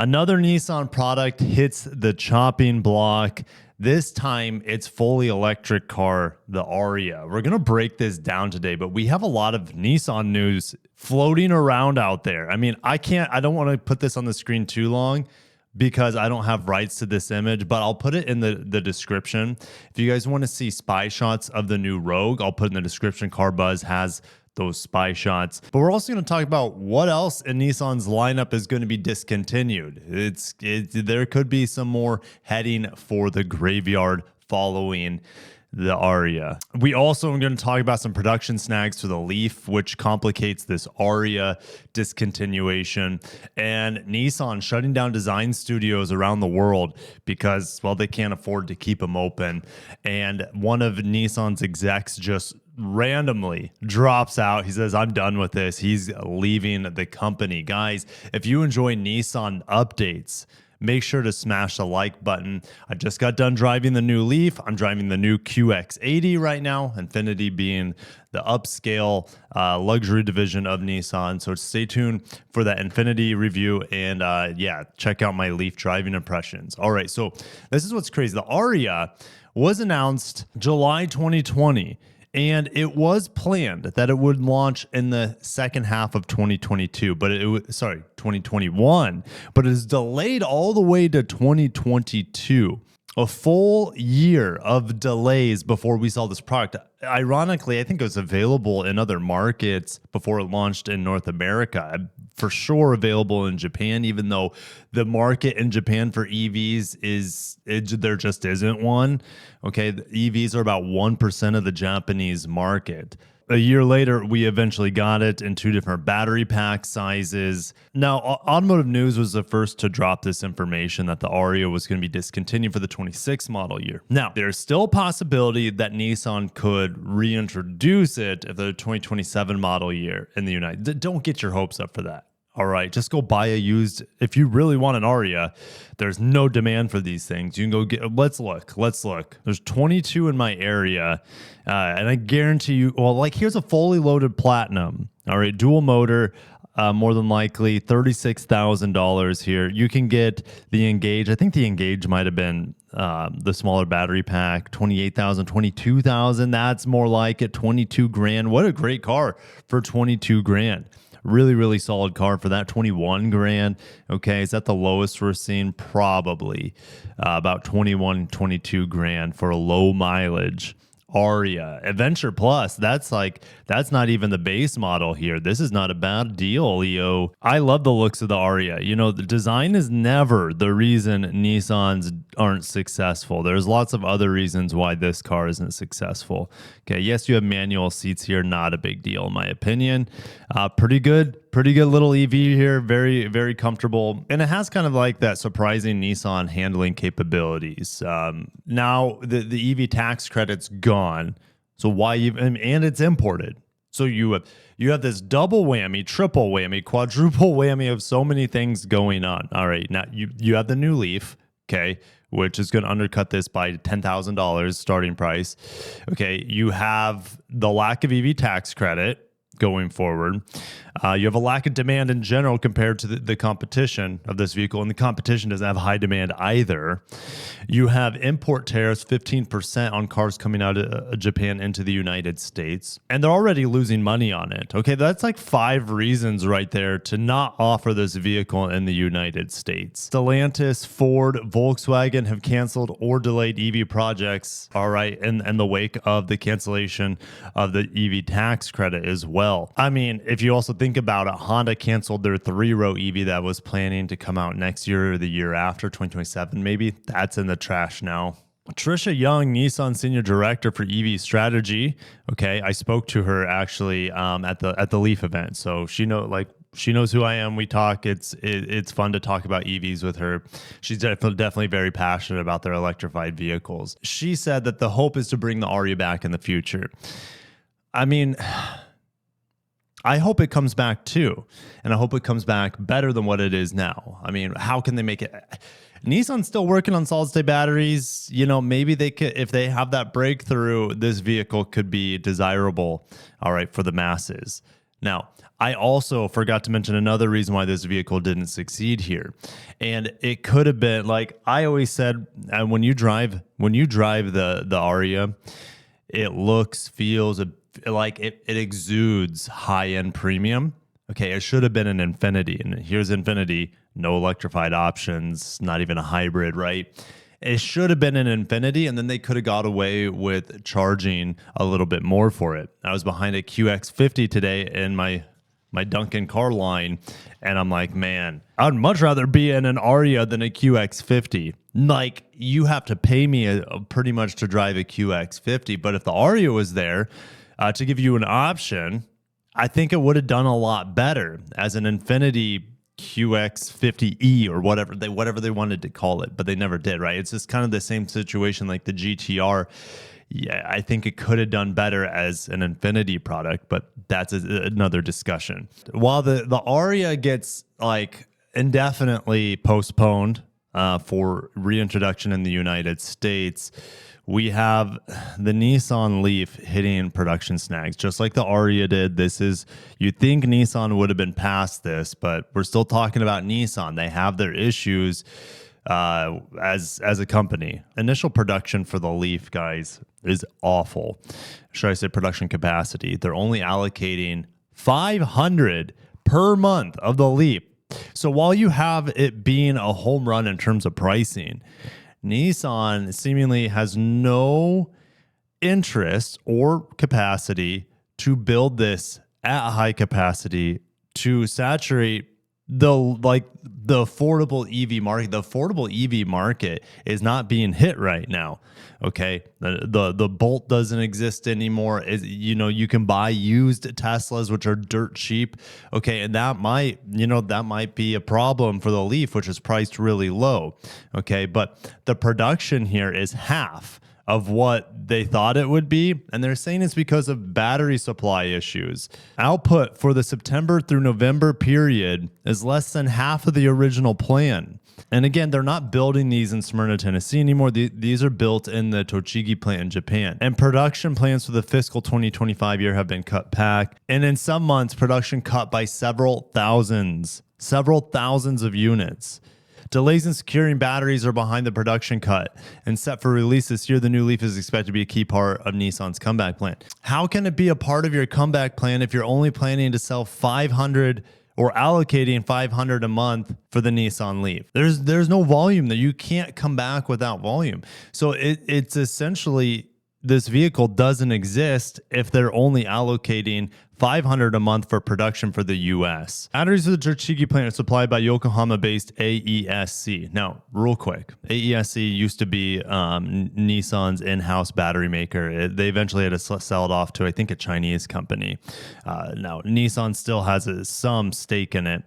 Another Nissan product hits the chopping block. This time it's fully electric car, the Ariya. We're going to break this down today, but we have a lot of Nissan news floating around out there. I mean, I don't want to put this on the screen too long because I don't have rights to this image, but I'll put it in the description. If you guys want to see spy shots of the new Rogue, I'll put in the description. Car Buzz has those spy shots. But we're also going to talk about what else in Nissan's lineup is going to be discontinued. There could be some more heading for the graveyard following the Ariya. We also are going to talk about some production snags for the Leaf, which complicates this Ariya discontinuation, and Nissan shutting down design studios around the world because, well, they can't afford to keep them open. And one of Nissan's execs just randomly drops out. He says, I'm done with this. He's leaving the company. Guys, if you enjoy Nissan updates, make sure to smash the like button. I just got done driving the new Leaf. I'm driving the new QX80 right now, Infiniti being the upscale luxury division of Nissan. So stay tuned for that Infiniti review, and yeah, check out my Leaf driving impressions. All right, so this is what's crazy. The Ariya was announced July 2020. And it was planned that it would launch in the second half of 2022, but 2021, but it is delayed all the way to 2022. A full year of delays before we saw this product. Ironically, I think it was available in other markets before it launched in North America. For sure available in Japan, even though the market in Japan for EVs there just isn't one. Okay, the EVs are about 1% of the Japanese market. A year later, we eventually got it in 2 different battery pack sizes. Now, Automotive News was the first to drop this information that the Ariya was going to be discontinued for the 26 model year. Now, there's still a possibility that Nissan could reintroduce it if the 2027 model year in the United. Don't get your hopes up for that. All right, just go buy a used. If you really want an Ariya, there's no demand for these things. You can go get, let's look. There's 22 in my area. And I guarantee you, well, like here's a fully loaded Platinum. All right, dual motor, more than likely $36,000 here. You can get the Engage. I think the Engage might have been the smaller battery pack, 28,000, 22,000. That's more like it, 22 grand. What a great car for 22 grand. Really, really solid car for that. 21 grand. Okay, is that the lowest we're seeing? Probably about 21, 22 grand for a low mileage Ariya. Adventure Plus, that's not even the base model here. This is not a bad deal, Leo. I love the looks of the Ariya. You know, the design is never the reason Nissans aren't successful. There's lots of other reasons why this car isn't successful. Okay, yes, you have manual seats here. Not a big deal, in my opinion. Pretty good little EV here. Very, very comfortable. And it has kind of like that surprising Nissan handling capabilities. Now, the EV tax credit's gone. So why even, and it's imported. So you have this double whammy, triple whammy, quadruple whammy of so many things going on. All right, now you have the new Leaf, okay, which is going to undercut this by $10,000 starting price. Okay, you have the lack of EV tax credit going forward. You have a lack of demand in general compared to the competition of this vehicle, and the competition doesn't have high demand either. You have import tariffs, 15% on cars coming out of Japan into the United States, and they're already losing money on it. Okay, that's like 5 reasons right there to not offer this vehicle in the United States. Stellantis, Ford, Volkswagen have canceled or delayed EV projects, all right, in the wake of the cancellation of the EV tax credit as well. I mean, if you also think about it, Honda canceled their 3-row EV that was planning to come out next year or the year after, 2027 maybe. That's in the trash now. Trisha Young, Nissan Senior Director for EV Strategy. Okay, I spoke to her actually at the Leaf event, so she knows who I am. We talk. It's fun to talk about EVs with her. She's definitely very passionate about their electrified vehicles. She said that the hope is to bring the Ariya back in the future. I mean, I hope it comes back too, and I hope it comes back better than what it is now. I mean, how can they make it? Nissan's still working on solid-state batteries. You know, maybe they could, if they have that breakthrough, this vehicle could be desirable, all right, for the masses. Now, I also forgot to mention another reason why this vehicle didn't succeed here. And it could have been, like I always said, and when you drive the Ariya, it looks, feels like it exudes high-end premium. Okay, it should have been an Infinity, and here's Infinity, no electrified options, not even a hybrid, right? It should have been an Infinity, and then they could have got away with charging a little bit more for it. I was behind a QX50 today in my Duncan car line, and I'm like, man, I'd much rather be in an Ariya than a QX50. Like, you have to pay me pretty much to drive a QX50, but if the Ariya was there to give you an option, I think it would have done a lot better as an Infinity QX50E or whatever they wanted to call it, but they never did, right? It's just kind of the same situation like the GTR. Yeah, I think it could have done better as an Infinity product, but that's another discussion. While the Ariya gets like indefinitely postponed for reintroduction in the United States, we have the Nissan Leaf hitting production snags, just like the Ariya did. You'd think Nissan would have been past this, but we're still talking about Nissan. They have their issues as a company. Initial production for the Leaf, guys, is awful. Should I say production capacity? They're only allocating 500 per month of the Leaf. So while you have it being a home run in terms of pricing, Nissan seemingly has no interest or capacity to build this at high capacity to saturate the affordable EV market. The affordable EV market is not being hit right now. Okay, the Bolt doesn't exist anymore. You can buy used Teslas, which are dirt cheap. Okay, and that might be a problem for the Leaf, which is priced really low. Okay, but the production here is half of what they thought it would be, and they're saying it's because of battery supply issues. Output for the September through November period is less than half of the original plan. And again, they're not building these in Smyrna, Tennessee anymore. These are built in the Tochigi plant in Japan. And production plans for the fiscal 2025 year have been cut back. And in some months, production cut by several thousands of units. Delays in securing batteries are behind the production cut. And set for release this year, the new Leaf is expected to be a key part of Nissan's comeback plan. How can it be a part of your comeback plan if you're only planning to sell 500 or allocating 500 a month for the Nissan Leaf? There's no volume there. You can't come back without volume. So it's essentially, this vehicle doesn't exist if they're only allocating 500 a month for production for the U.S. Batteries for the Tochigi plant are supplied by Yokohama-based AESC. Now, real quick, AESC used to be Nissan's in-house battery maker. They eventually had to sell it off to, I think, a Chinese company. Now, Nissan still has some stake in it.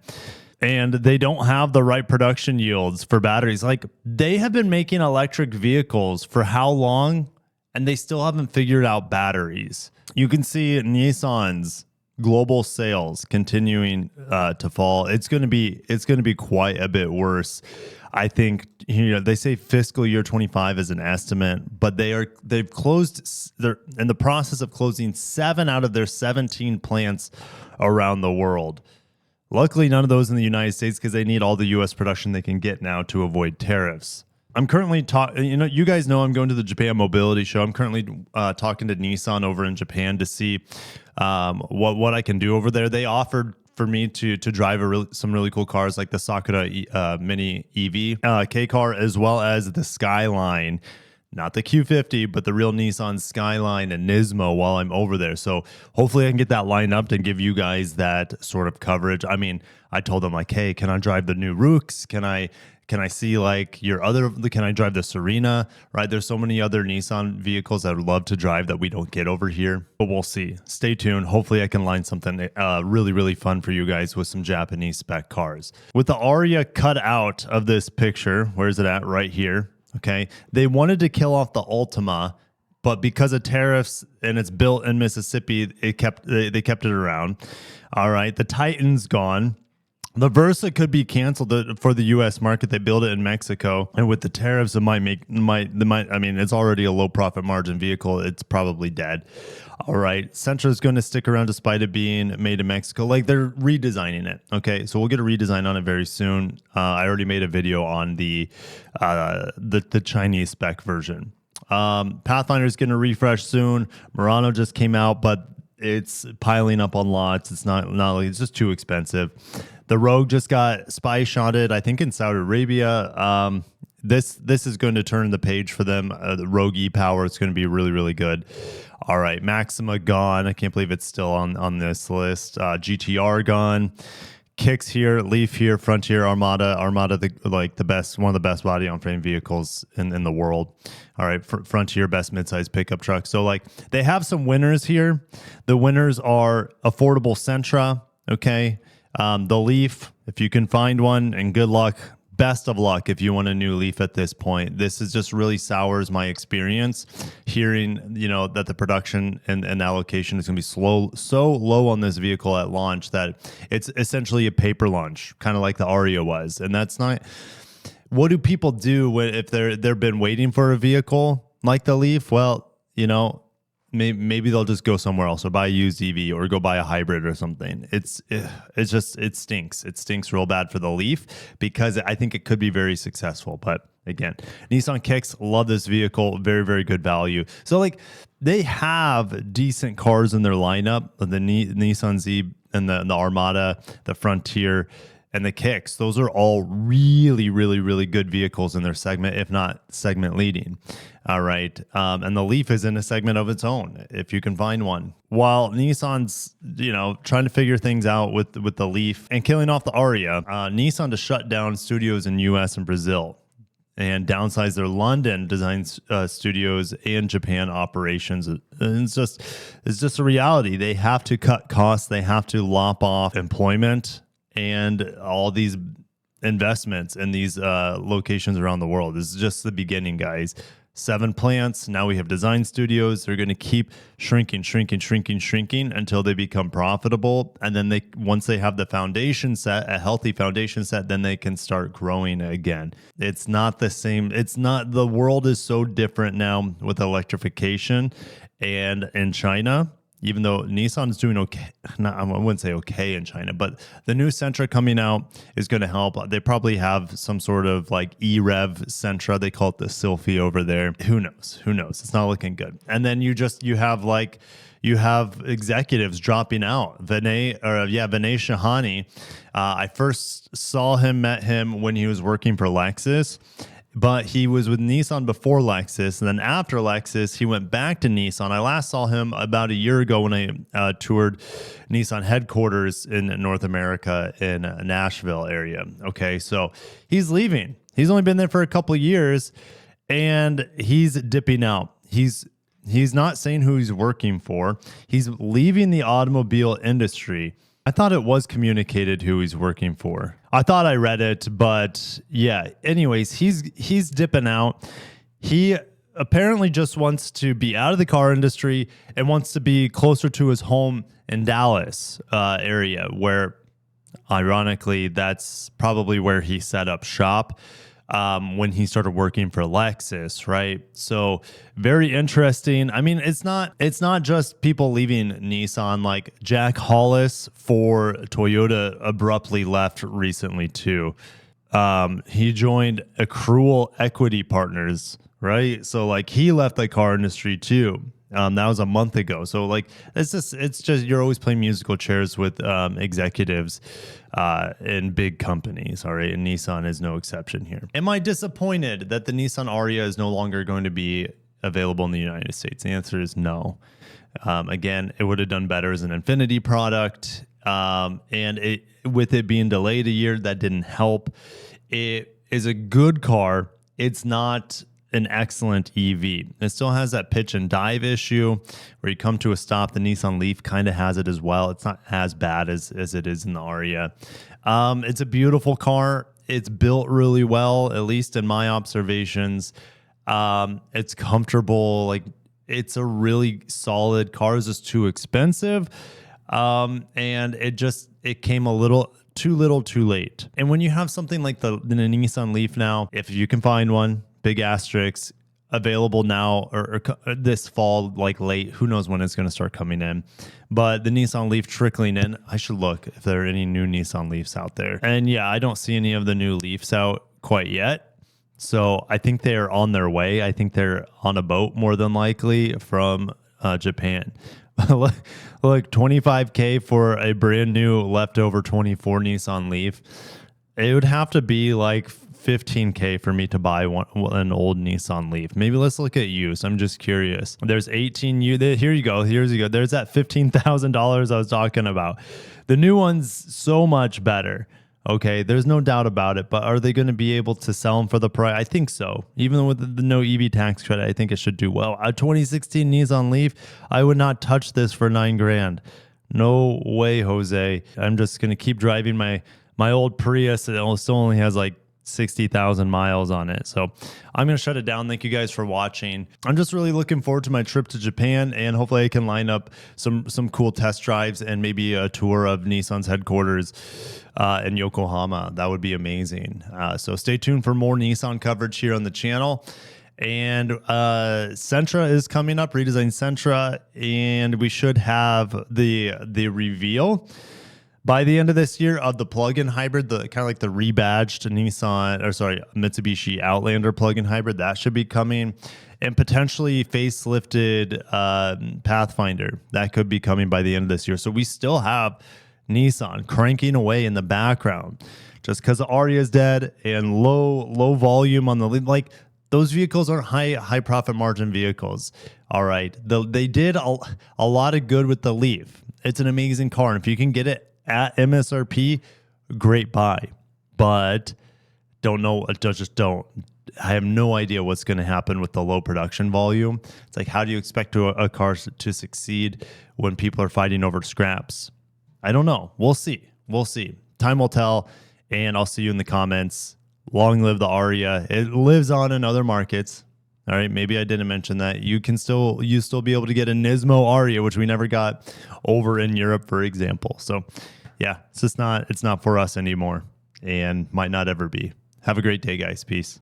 And they don't have the right production yields for batteries. Like, they have been making electric vehicles for how long? And they still haven't figured out batteries. You can see Nissan's global sales continuing to fall. It's going to be quite a bit worse. I think they say fiscal year 25 is an estimate, but they're in the process of closing 7 out of their 17 plants around the world. Luckily, none of those in the United States, because they need all the U.S. production they can get now to avoid tariffs. I'm currently you guys know I'm going to the Japan Mobility Show. I'm currently talking to Nissan over in Japan to see what I can do over there. They offered for me to drive some really cool cars like the Sakura Mini EV K car, as well as the Skyline, not the Q50, but the real Nissan Skyline and Nismo while I'm over there. So hopefully I can get that lined up and give you guys that sort of coverage. I mean, I told them like, hey, can I drive the new Rooks? Can I see like can I drive the Serena, right? There's so many other Nissan vehicles that I would love to drive that we don't get over here, but we'll see. Stay tuned. Hopefully I can line something really, really fun for you guys with some Japanese spec cars. With the Ariya cut out of this picture, where is it at? Right here. Okay. They wanted to kill off the Ultima, but because of tariffs and it's built in Mississippi, they kept it around. All right. The Titan's gone. The Versa could be canceled for the U.S. market. They build it in Mexico, and with the tariffs, it might. I mean, it's already a low profit margin vehicle. It's probably dead. All right, Sentra is going to stick around despite it being made in Mexico. Like they're redesigning it. Okay, so we'll get a redesign on it very soon. I already made a video on the Chinese spec version. Pathfinder is going to refresh soon. Murano just came out, but it's piling up on lots. It's not like it's just too expensive. The Rogue just got spy shotted, I think, in Saudi Arabia. This is going to turn the page for them. The Rogue E-Power, it's going to be really, really good. All right, Maxima gone. I can't believe it's still on this list. GTR gone. Kicks here, Leaf here, Frontier, Armada, the best, one of the best body on frame vehicles in the world. All right, Frontier, best midsize pickup truck. So like they have some winners here. The winners are affordable Sentra. Okay, the Leaf, if you can find one, and good luck. Best of luck if you want a new Leaf at this point. This is just really sours my experience hearing, that the production and allocation is going to be so low on this vehicle at launch that it's essentially a paper launch, kind of like the Ariya was. And that's not, what do people do if they've been waiting for a vehicle like the Leaf? Well, maybe they'll just go somewhere else or buy a used EV or go buy a hybrid or something. It stinks. It stinks real bad for the Leaf because I think it could be very successful. But again, Nissan Kicks, love this vehicle. Very, very good value. So like they have decent cars in their lineup, the Nissan Z and the Armada, the Frontier, and the Kicks. Those are all really, really, really good vehicles in their segment, if not segment leading. All right. And the Leaf is in a segment of its own, if you can find one. While Nissan's, trying to figure things out with the Leaf and killing off the Ariya, Nissan to shut down studios in US and Brazil and downsize their London design studios and Japan operations. And it's just a reality. They have to cut costs. They have to lop off employment and all these investments in these locations around the world. This is just the beginning, guys. 7 plants. Now we have design studios. They're going to keep shrinking until they become profitable. And then once they have the foundation set, a healthy foundation set, then they can start growing again. It's not the same. The world is so different now with electrification. And in China, even though Nissan is doing okay, I wouldn't say okay in China, but the new Sentra coming out is going to help. They probably have some sort of like E-Rev Sentra. They call it the Sylphy over there. Who knows? It's not looking good. And then you have executives dropping out. Vinay Shahani. I first met him when he was working for Lexus. But he was with Nissan before Lexus, and then after Lexus, he went back to Nissan. I last saw him about a year ago when I toured Nissan headquarters in North America in Nashville area. Okay, so he's leaving. He's only been there for a couple of years, and he's dipping out. He's not saying who he's working for. He's leaving the automobile industry. I thought it was communicated who he's working for. I thought I read it, but yeah. Anyways, he's dipping out. He apparently just wants to be out of the car industry and wants to be closer to his home in Dallas area, where ironically, that's probably where he set up shop when he started working for Lexus, right? So very interesting. I mean, it's not just people leaving Nissan. Like Jack Hollis for Toyota abruptly left recently too. He joined Accrual Equity Partners, right? So like he left the car industry too. That was a month ago. So like it's just you're always playing musical chairs with executives in big companies. All right, and Nissan is no exception here. Am I disappointed that the Nissan Ariya is no longer going to be available in the United States? The answer is no. Again, it would have done better as an Infinity product, and with it being delayed a year, that didn't help. It is a good car. It's not an excellent EV. It still has that pitch and dive issue where you come to a stop. The Nissan Leaf kind of has it as well. It's not as bad as it is in the Ariya. It's a beautiful car. It's built really well, at least in my observations. It's comfortable. Like it's a really solid car. It's just too expensive. And it came a little too little, too late. And when you have something like the Nissan Leaf now, if you can find one, big asterisk, available now or this fall, like late, who knows when it's going to start coming in. But the Nissan Leaf trickling in, I should look if there are any new Nissan Leafs out there. And yeah, I don't see any of the new Leafs out quite yet. So I think they're on their way. I think they're on a boat more than likely from Japan. Look, $25K for a brand new leftover 24 Nissan Leaf. It would have to be like $15K for me to buy an old Nissan Leaf. Maybe let's look at used. I'm just curious. There's 18 here you go. There's that $15,000 I was talking about. The new one's so much better. Okay, there's no doubt about it, but are they going to be able to sell them for the price? I think so. Even with the no EV tax credit, I think it should do well. A 2016 Nissan Leaf, I would not touch this for $9,000. No way, Jose. I'm just going to keep driving my old Prius. It still only has like 60,000 miles on it. So I'm going to shut it down. Thank you guys for watching. I'm just really looking forward to my trip to Japan, and hopefully I can line up some cool test drives and maybe a tour of Nissan's headquarters in Yokohama. That would be amazing. So stay tuned for more Nissan coverage here on the channel. And Sentra is coming up, redesigned Sentra, and we should have the reveal by the end of this year of the plug-in hybrid, the kind of like the rebadged Mitsubishi Outlander plug-in hybrid. That should be coming, and potentially facelifted Pathfinder. That could be coming by the end of this year. So we still have Nissan cranking away in the background. Just because the Ariya is dead and low volume on the lead, like those vehicles aren't high profit margin vehicles. All right, they did a lot of good with the Leaf. It's an amazing car, and if you can get it at MSRP, great buy. But just don't. I have no idea what's going to happen with the low production volume. It's like, how do you expect a car to succeed when people are fighting over scraps? I don't know. We'll see. Time will tell, and I'll see you in the comments. Long live the Ariya. It lives on in other markets. All right, maybe I didn't mention that. You still be able to get a Nismo Ariya, which we never got over in Europe, for example. So yeah, it's not for us anymore, and might not ever be. Have a great day, guys. Peace.